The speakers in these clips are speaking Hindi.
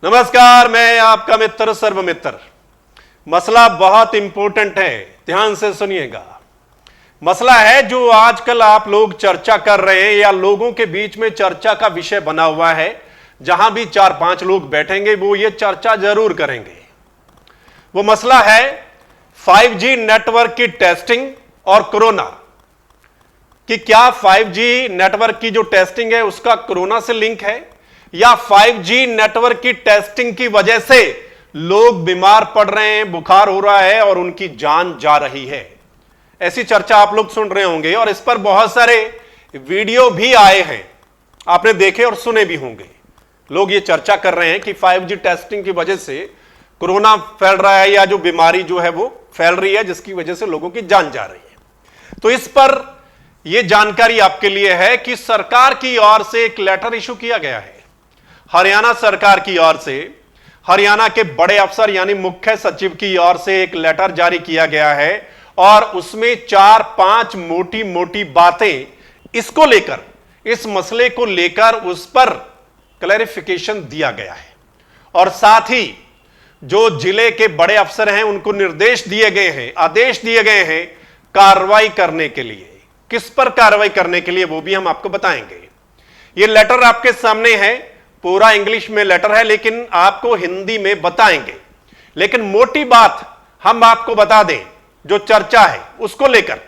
नमस्कार, मैं आपका मित्र सर्वमित्र। मसला बहुत इंपॉर्टेंट है, ध्यान से सुनिएगा। मसला है जो आजकल आप लोग चर्चा कर रहे हैं या लोगों के बीच में चर्चा का विषय बना हुआ है। जहां भी 4-5 लोग बैठेंगे वो ये चर्चा जरूर करेंगे। वो मसला है 5G नेटवर्क की टेस्टिंग और कोरोना कि क्या 5G नेटवर्क की जो टेस्टिंग है उसका कोरोना से लिंक है या 5G नेटवर्क की टेस्टिंग की वजह से लोग बीमार पड़ रहे हैं, बुखार हो रहा है और उनकी जान जा रही है। ऐसी चर्चा आप लोग सुन रहे होंगे और इस पर बहुत सारे वीडियो भी आए हैं, आपने देखे और सुने भी होंगे। लोग ये चर्चा कर रहे हैं कि 5G टेस्टिंग की वजह से कोरोना फैल रहा है या जो बीमारी जो है वो फैल रही है जिसकी वजह से लोगों की जान जा रही है। तो इस पर यह जानकारी आपके लिए है कि सरकार की ओर से एक लेटर इशू किया गया है। हरियाणा सरकार की ओर से हरियाणा के बड़े अफसर यानी मुख्य सचिव की ओर से एक लेटर जारी किया गया है और उसमें 4-5 मोटी मोटी बातें इसको लेकर, इस मसले को लेकर उस पर क्लैरिफिकेशन दिया गया है। और साथ ही जो जिले के बड़े अफसर हैं उनको निर्देश दिए गए हैं, आदेश दिए गए हैं कार्रवाई करने के लिए। किस पर कार्रवाई करने के लिए वो भी हम आपको बताएंगे। ये लेटर आपके सामने है, पूरा इंग्लिश में लेटर है लेकिन आपको हिंदी में बताएंगे। लेकिन मोटी बात हम आपको बता दें, जो चर्चा है उसको लेकर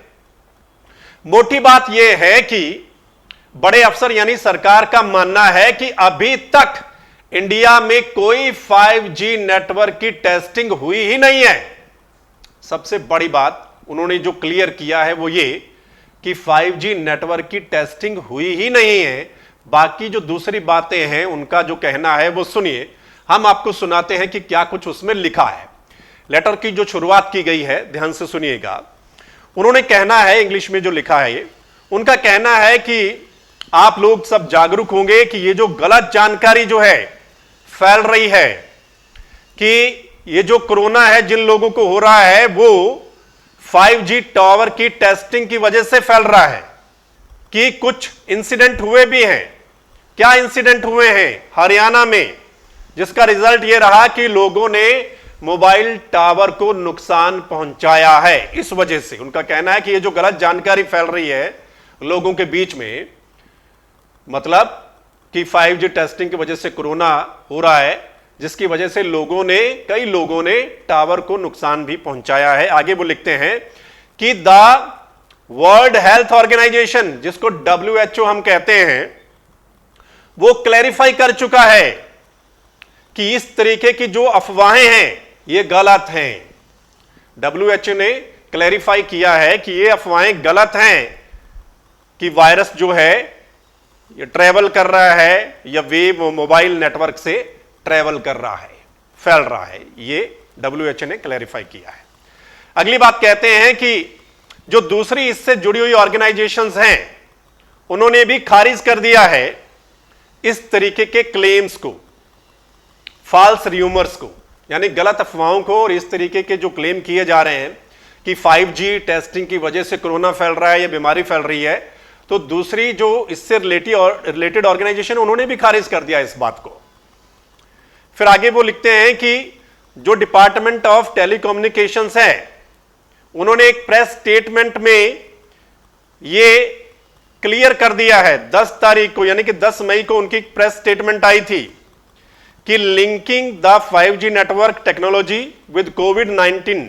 मोटी बात यह है कि बड़े अफसर यानी सरकार का मानना है कि अभी तक इंडिया में कोई 5G नेटवर्क की टेस्टिंग हुई ही नहीं है। सबसे बड़ी बात उन्होंने जो क्लियर किया है वो ये कि 5G नेटवर्क की टेस्टिंग हुई ही नहीं है। बाकी जो दूसरी बातें हैं उनका जो कहना है वो सुनिए, हम आपको सुनाते हैं कि क्या कुछ उसमें लिखा है। लेटर की जो शुरुआत की गई है ध्यान से सुनिएगा। उन्होंने कहना है, इंग्लिश में जो लिखा है ये, उनका कहना है कि आप लोग सब जागरूक होंगे कि ये जो गलत जानकारी जो है फैल रही है कि ये जो कोरोना है जिन लोगों को हो रहा है वो 5G टावर की टेस्टिंग की वजह से फैल रहा है, कि कुछ इंसिडेंट हुए भी हैं। क्या इंसिडेंट हुए हैं हरियाणा में, जिसका रिजल्ट यह रहा कि लोगों ने मोबाइल टावर को नुकसान पहुंचाया है। इस वजह से उनका कहना है कि ये जो गलत जानकारी फैल रही है लोगों के बीच में, मतलब कि 5G टेस्टिंग की वजह से कोरोना हो रहा है, जिसकी वजह से कई लोगों ने टावर को नुकसान भी पहुंचाया है। आगे वो लिखते हैं कि द वर्ल्ड हेल्थ ऑर्गेनाइजेशन, जिसको WHO हम कहते हैं, वो क्लैरिफाई कर चुका है कि इस तरीके की जो अफवाहें हैं ये गलत हैं। WHO ने क्लैरिफाई किया है कि ये अफवाहें गलत हैं कि वायरस जो है ये ट्रेवल कर रहा है या वेव मोबाइल नेटवर्क से ट्रेवल कर रहा है, फैल रहा है। ये WHO ने क्लैरिफाई किया है। अगली बात कहते हैं कि जो दूसरी इससे जुड़ी हुई ऑर्गेनाइजेशंस हैं उन्होंने भी खारिज कर दिया है इस तरीके के क्लेम्स को, फॉल्स र्यूमर्स को, यानी गलत अफवाहों को। और इस तरीके के जो क्लेम किए जा रहे हैं कि 5G टेस्टिंग की वजह से कोरोना फैल रहा है या बीमारी फैल रही है, तो दूसरी जो इससे रिलेटेड ऑर्गेनाइजेशन उन्होंने भी खारिज कर दिया इस बात को। फिर आगे वो लिखते हैं कि जो डिपार्टमेंट ऑफ टेलीकम्युनिकेशंस है उन्होंने एक प्रेस स्टेटमेंट में ये क्लियर कर दिया है 10 तारीख को, यानी कि 10 मई को उनकी प्रेस स्टेटमेंट आई थी कि linking the 5G network technology with कोविड-19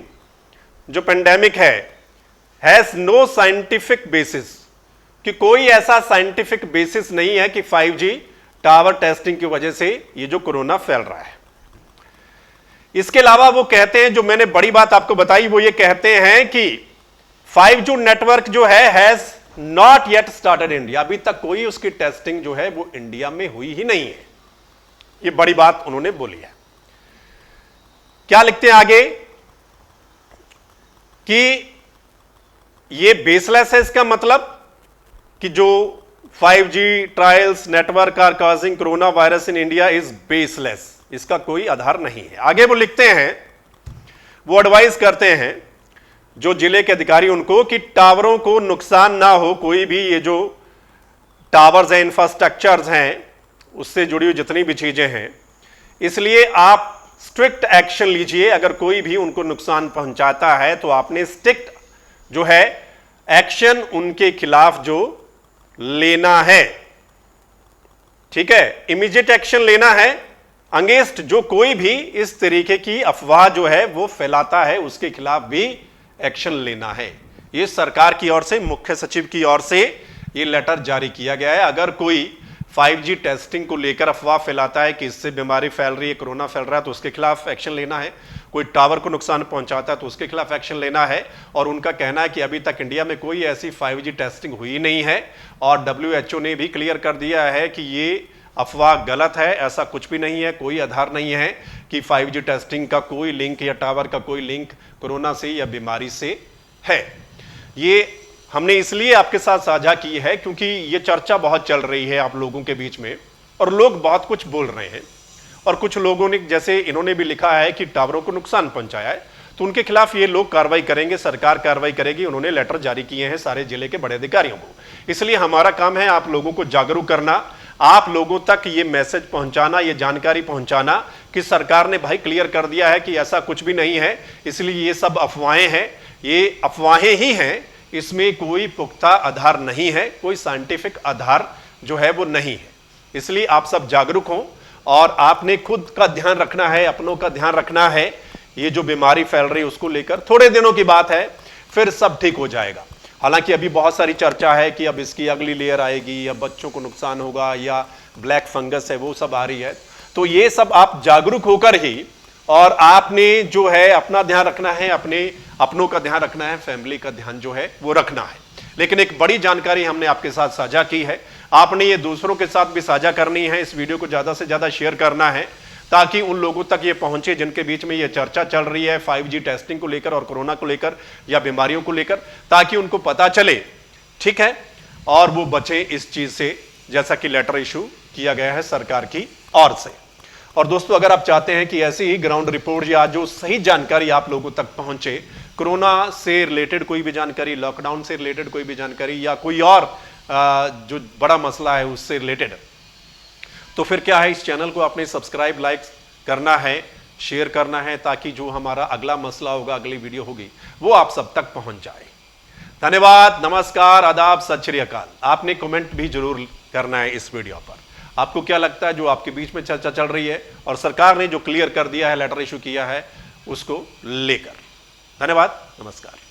जो pandemic has no scientific basis, कि कोई ऐसा साइंटिफिक बेसिस नहीं है कि 5G टावर टेस्टिंग की वजह से ये जो कोरोना फैल रहा है। इसके अलावा वो कहते हैं, जो मैंने बड़ी बात आपको बताई, वो ये कहते हैं कि 5G नेटवर्क जो है has not yet started India, अभी तक कोई उसकी टेस्टिंग जो है वो इंडिया में हुई ही नहीं है। ये बड़ी बात उन्होंने बोली है। क्या लिखते हैं आगे कि ये बेसलेस है, इसका मतलब कि जो 5G trials network are causing corona virus in India is baseless, इसका कोई आधार नहीं है। आगे वो लिखते हैं, वो एडवाइस करते हैं जो जिले के अधिकारी उनको कि टावरों को नुकसान ना हो, कोई भी ये जो टावर्स हैं, इंफ्रास्ट्रक्चर्स हैं, उससे जुड़ी हुई जितनी भी चीजें हैं, इसलिए आप स्ट्रिक्ट एक्शन लीजिए। अगर कोई भी उनको नुकसान पहुंचाता है तो आपने स्ट्रिक्ट जो है एक्शन उनके खिलाफ जो लेना है, ठीक है, इमीडिएट एक्शन लेना है अगेंस्ट जो कोई भी इस तरीके की अफवाह जो है वो फैलाता है, उसके खिलाफ भी एक्शन लेना है। ये सरकार की ओर से, मुख्य सचिव की ओर से ये लेटर जारी किया गया है। अगर कोई 5G टेस्टिंग को लेकर अफवाह फैलाता है कि इससे बीमारी फैल रही है, कोरोना फैल रहा है, तो उसके खिलाफ एक्शन लेना है। कोई टावर को नुकसान पहुंचाता है तो उसके खिलाफ एक्शन लेना है। और उनका कहना है कि अभी तक इंडिया में कोई ऐसी 5G टेस्टिंग हुई नहीं है और WHO ने भी क्लियर कर दिया है कि ये अफवाह गलत है, ऐसा कुछ भी नहीं है, कोई आधार नहीं है कि 5G टेस्टिंग का कोई लिंक या टावर का कोई लिंक कोरोना से या बीमारी से है। ये हमने इसलिए आपके साथ साझा की है क्योंकि ये चर्चा बहुत चल रही है आप लोगों के बीच में और लोग बहुत कुछ बोल रहे हैं। और कुछ लोगों ने, जैसे इन्होंने भी लिखा है कि टावरों को नुकसान पहुंचाया है, तो उनके खिलाफ ये लोग कार्रवाई करेंगे, सरकार कार्रवाई करेगी। उन्होंने लेटर जारी किए हैं सारे जिले के बड़े अधिकारियों को। इसलिए हमारा काम है आप लोगों को जागरूक करना, आप लोगों तक ये मैसेज पहुंचाना, ये जानकारी पहुंचाना कि सरकार ने भाई क्लियर कर दिया है कि ऐसा कुछ भी नहीं है, इसलिए ये सब अफवाहें हैं, ये अफवाहें ही हैं, इसमें कोई पुख्ता आधार नहीं है, कोई साइंटिफिक आधार जो है वो नहीं है। इसलिए आप सब जागरूक हों और आपने खुद का ध्यान रखना है, अपनों का ध्यान रखना है। ये जो बीमारी फैल रही है उसको लेकर थोड़े दिनों की बात है, फिर सब ठीक हो जाएगा। हालांकि अभी बहुत सारी चर्चा है कि अब इसकी अगली लेयर आएगी, अब बच्चों को नुकसान होगा या ब्लैक फंगस है वो सब आ रही है। तो ये सब आप जागरूक होकर ही, और आपने जो है अपना ध्यान रखना है, अपनों का ध्यान रखना है, फैमिली का ध्यान जो है वो रखना है। लेकिन एक बड़ी जानकारी हमने आपके साथ साझा की है, आपने ये दूसरों के साथ भी साझा करनी है। इस वीडियो को ज्यादा से ज्यादा शेयर करना है ताकि उन लोगों तक ये पहुंचे जिनके बीच में ये चर्चा चल रही है 5G टेस्टिंग को लेकर और कोरोना को लेकर या बीमारियों को लेकर, ताकि उनको पता चले, ठीक है, और वो बचे इस चीज से, जैसा कि लेटर इशू किया गया है सरकार की ओर से। और दोस्तों, अगर आप चाहते हैं कि ऐसी ही ग्राउंड रिपोर्ट या जो सही जानकारी आप लोगों तक पहुंचे, कोरोना से रिलेटेड कोई भी जानकारी, लॉकडाउन से रिलेटेड कोई भी जानकारी या कोई और जो बड़ा मसला है उससे रिलेटेड, तो फिर क्या है, इस चैनल को आपने सब्सक्राइब, लाइक करना है, शेयर करना है, ताकि जो हमारा अगला मसला होगा, अगली वीडियो होगी, वो आप सब तक पहुंच जाए। धन्यवाद, नमस्कार, आदाब, सत श्री अकाल। आपने कमेंट भी जरूर करना है इस वीडियो पर। आपको क्या लगता है जो आपके बीच में चर्चा चल रही है और सरकार ने जो क्लियर कर दिया है, लेटर इशू किया है, उसको लेकर। धन्यवाद, नमस्कार।